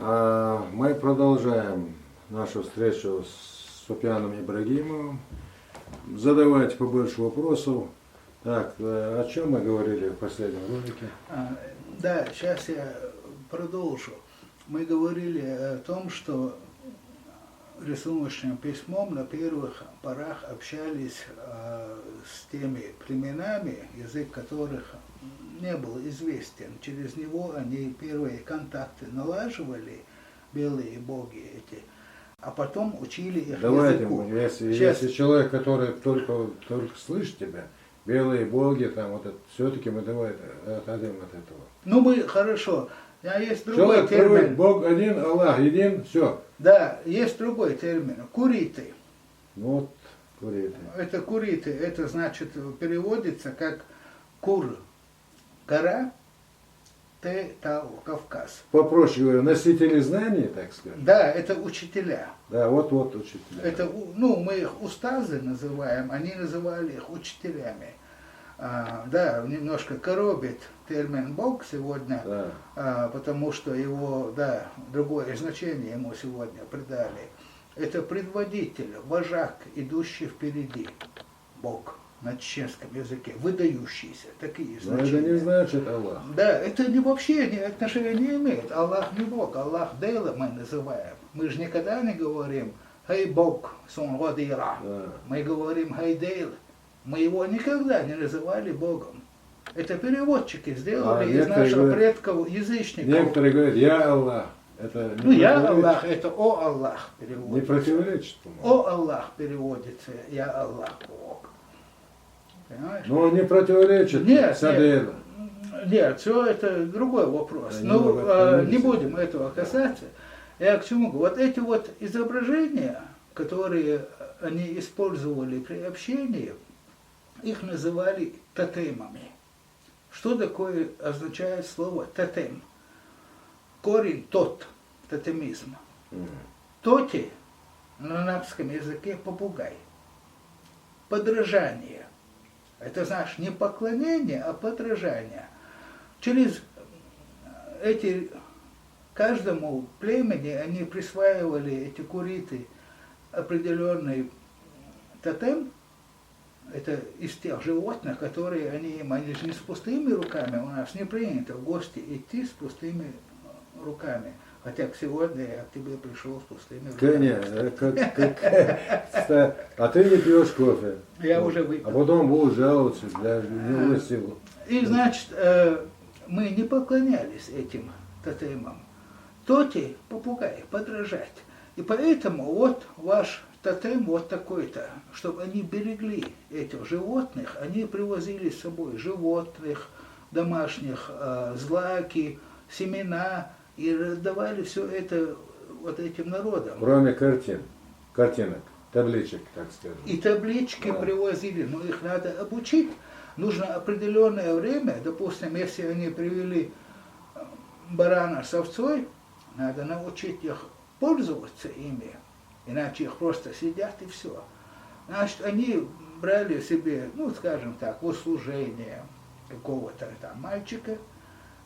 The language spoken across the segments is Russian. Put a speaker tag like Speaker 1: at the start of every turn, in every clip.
Speaker 1: Мы продолжаем нашу встречу с Суфьяном Ибрагимовым. Задавайте побольше вопросов. Так, о чем мы говорили в последнем ролике?
Speaker 2: Да, сейчас я продолжу. Мы говорили о том, что рисуночным письмом на первых порах общались с теми племенами, язык которых не был известен. Через него они первые контакты налаживали, белые боги эти, а потом учили их языку.
Speaker 1: Если человек, который только слышит тебя, белые боги, там вот это, все-таки мы давай отойдем от этого.
Speaker 2: Ну мы, хорошо. А есть другой
Speaker 1: человек
Speaker 2: термин.
Speaker 1: Привык, Бог один, Аллах един, все.
Speaker 2: Да, есть другой термин. Куриты.
Speaker 1: Вот, куриты.
Speaker 2: Это куриты, это значит, переводится как кур, гора, ты, тау, Кавказ.
Speaker 1: Попроще говоря, носители знаний, так сказать.
Speaker 2: Да, это учителя.
Speaker 1: Да, вот учителя.
Speaker 2: Это, ну, мы их устазы называем, они называли их учителями. Да, немножко коробит термин Бог сегодня,
Speaker 1: да.
Speaker 2: Потому что его, да, другое значение ему сегодня придали. Это предводитель, вожак, идущий впереди. Бог на чеченском языке, выдающийся, такие значения.
Speaker 1: Но это не значит Аллах.
Speaker 2: Да, это не вообще отношения не имеет. Аллах не Бог, Аллах Дейла мы называем. Мы же никогда не говорим «Хей Бог, сон Вадира».
Speaker 1: Да.
Speaker 2: Мы говорим «Хей Дейл». Мы его никогда не называли Богом. Это переводчики сделали из наших предков язычников.
Speaker 1: Некоторые говорят «Я Аллах». Это
Speaker 2: ну «Я Аллах» это «О Аллах» переводится.
Speaker 1: Не противоречит, по-моему.
Speaker 2: «О Аллах» переводится «Я Аллах Бог». Понимаешь?
Speaker 1: Но он не противоречит Садейлу.
Speaker 2: Нет, все это другой вопрос. Не будем этого касаться. Я к чему говорю? Вот эти вот изображения, которые они использовали при общении, их называли тотемами. Что такое означает слово тотем? Корень тот, тотемизм. Тоти на арабском языке попугай. Подражание. Это, знаешь, не поклонение, а подражание. Через эти, каждому племени они присваивали, эти куриты, определенный тотем. Это из тех животных, которые они же не с пустыми руками, у нас не принято в гости идти с пустыми руками. Хотя сегодня я к тебе пришел с пустыми руками.
Speaker 1: А ты не пьешь кофе.
Speaker 2: Я уже выпил.
Speaker 1: А потом будут жаловаться, для него силу.
Speaker 2: И значит, мы не поклонялись этим тотемам. Тоти, попугай, подражать. И поэтому вот ваш тотем вот такой-то, чтобы они берегли этих животных, они привозили с собой животных, домашних, злаки, семена, и раздавали все это вот этим народам.
Speaker 1: Кроме картинок, табличек, так скажем.
Speaker 2: И таблички привозили, но их надо обучить. Нужно определенное время, допустим, если они привели барана с овцой, надо научить их пользоваться ими, иначе их просто сидят и все. Значит, они брали себе, ну, скажем так, в услужение какого-то там мальчика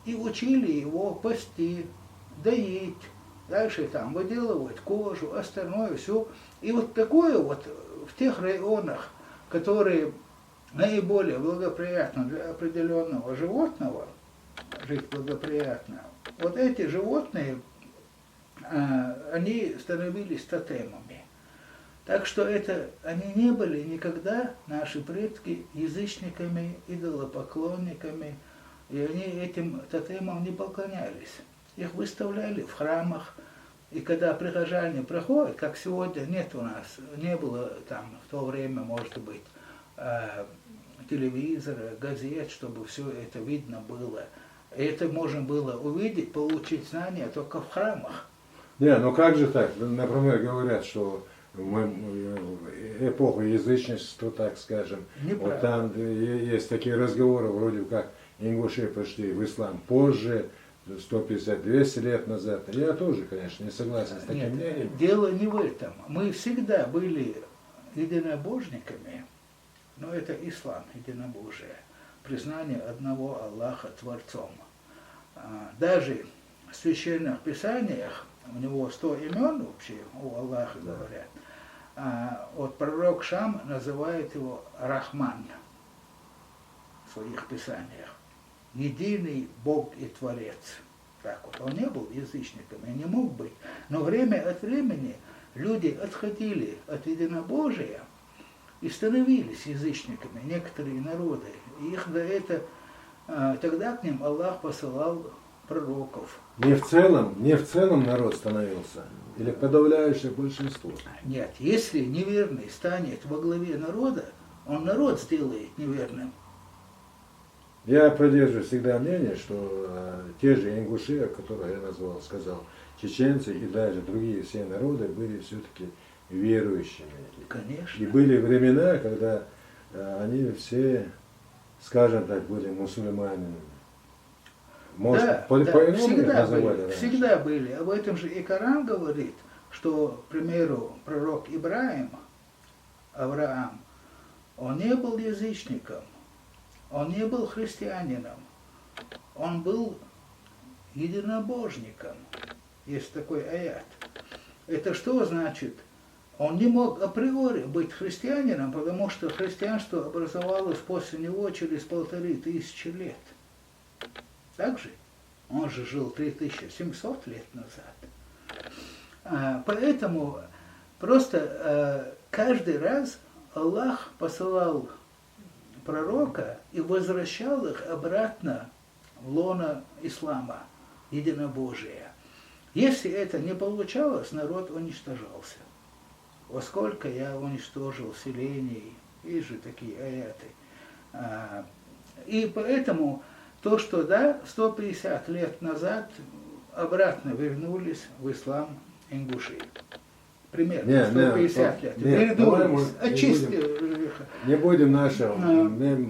Speaker 2: и учили его пасти, доить, дальше там выделывать кожу, остальное все. И вот такое вот в тех районах, которые наиболее благоприятны для определенного животного, жить благоприятно, вот эти животные, они становились тотемами. Так что это они не были никогда, наши предки, язычниками, идолопоклонниками, и они этим тотемам не поклонялись. Их выставляли в храмах, и когда прихожане приходят, как сегодня нет у нас, не было там в то время, может быть, телевизора, газет, чтобы все это видно было. И это можно было увидеть, получить знания только в храмах.
Speaker 1: Не, ну как же так? Например, говорят, что мы эпоха язычества, так скажем, вот там есть такие разговоры, вроде как ингуши пришли в ислам позже, 150-200 лет назад. Я тоже, конечно, не согласен с таким мнением.
Speaker 2: Дело не в этом. Мы всегда были единобожниками, но это ислам, единобожие, признание одного Аллаха Творцом. Даже священных писаниях, у него 100 имен вообще, у Аллаха
Speaker 1: Да.
Speaker 2: говорят, вот пророк Шам называет его Рахман в своих писаниях. Единый Бог и Творец. Так вот, он не был язычником и не мог быть. Но время от времени люди отходили от единобожия и становились язычниками, некоторые народы. И их за это, тогда к ним Аллах посылал пророков.
Speaker 1: Не в целом народ становился, или подавляющее большинство.
Speaker 2: Нет, если неверный станет во главе народа, он народ сделает неверным.
Speaker 1: Я поддерживаю всегда мнение, что те же ингуши, которые я назвал, сказал, чеченцы и даже другие все народы были все-таки верующими.
Speaker 2: Конечно.
Speaker 1: И были времена, когда они все, скажем так, были мусульманами. Может,
Speaker 2: Да,
Speaker 1: по-иному их
Speaker 2: всегда
Speaker 1: называли
Speaker 2: были,
Speaker 1: раньше?
Speaker 2: всегда были. Об этом же и Коран говорит, что, к примеру, пророк Авраам, он не был язычником, он не был христианином, он был единобожником. Есть такой аят. Это что значит? Он не мог априори быть христианином, потому что христианство образовалось после него через 1500 лет. Так же? Он же жил 3700 лет назад. Поэтому просто каждый раз Аллах посылал пророка и возвращал их обратно в лоно ислама, единобожия. Если это не получалось, народ уничтожался. Во сколько я уничтожил селений, есть же такие аяты. И поэтому то, что да, 150 лет назад обратно вернулись в ислам ингуши. Примерно 150 лет. Вернулись, очистили.
Speaker 1: Не будем наших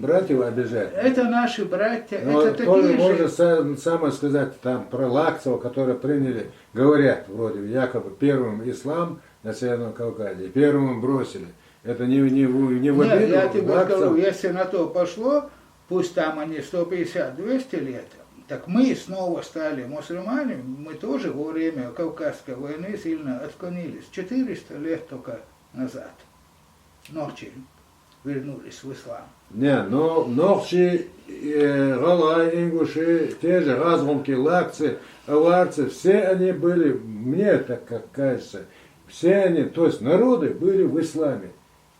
Speaker 1: братьев обижать.
Speaker 2: Это наши братья,
Speaker 1: Но
Speaker 2: это
Speaker 1: тоже
Speaker 2: такие
Speaker 1: можно
Speaker 2: же.
Speaker 1: самое сказать там про лакцев, которые приняли, говорят вроде якобы первым ислам на Северном Кавказе, первым бросили. Это не в
Speaker 2: Нет,
Speaker 1: обиду
Speaker 2: я тебе
Speaker 1: лакцев.
Speaker 2: скажу, если на то пошло, пусть там они 150-200 лет, так мы снова стали мусульманами, мы тоже во время Кавказской войны сильно отклонились. 400 лет только назад. Ночи вернулись в ислам.
Speaker 1: Не, но ногчи, галай, ингуши, те же разгумки, лакцы, аварцы, все они были, мне так как кажется, все они, то есть народы были в исламе.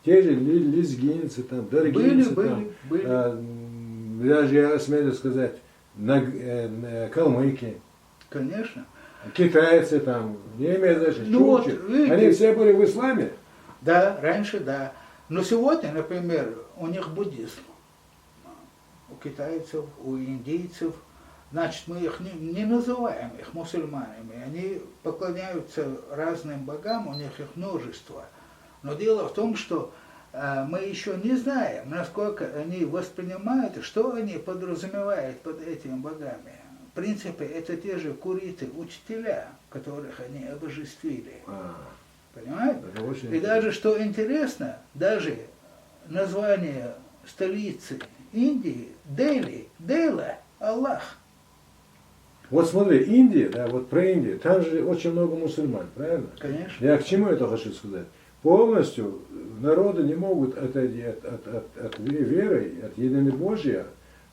Speaker 1: Те же лезгинцы, там, даргинцы,
Speaker 2: Были.
Speaker 1: Даже я осмелюсь сказать, калмыки,
Speaker 2: Конечно.
Speaker 1: китайцы там, не имеет значения,
Speaker 2: Ну вот,
Speaker 1: чукчи,
Speaker 2: видите.
Speaker 1: они все были в исламе.
Speaker 2: Да, раньше да. Но сегодня, например, у них буддизм. У китайцев, у индийцев. Значит, мы их не называем их мусульманами. Они поклоняются разным богам, у них их множество. Но дело в том, что мы еще не знаем, насколько они воспринимают, что они подразумевают под этими богами. В принципе, это те же куриты, учителя, которых они обожествили. Понимаете?
Speaker 1: Это очень
Speaker 2: И даже, что интересно, даже название столицы Индии, Дели, Дела, Аллах.
Speaker 1: Вот смотри, Индия, да, вот про Индию, там же очень много мусульман, правильно?
Speaker 2: Конечно.
Speaker 1: Я к чему это хочу сказать? Полностью народы не могут отойти от веры, от единобожия.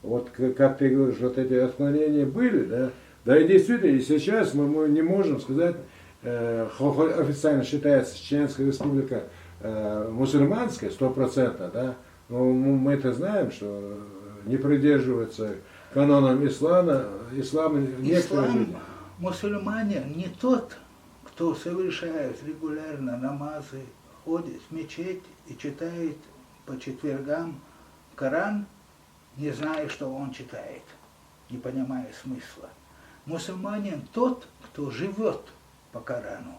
Speaker 1: Вот как ты говоришь, вот эти отклонения были, да? Да и действительно, и сейчас мы не можем сказать, официально считается Чеченская республика мусульманской, 100%, да? Но мы это знаем, что не придерживаются канонам ислама некоторые
Speaker 2: Ислам,
Speaker 1: люди.
Speaker 2: мусульманин не тот, кто совершает регулярно намазы, ходит в мечеть и читает по четвергам Коран, не зная, что он читает, не понимая смысла. Мусульманин тот, кто живет по Корану.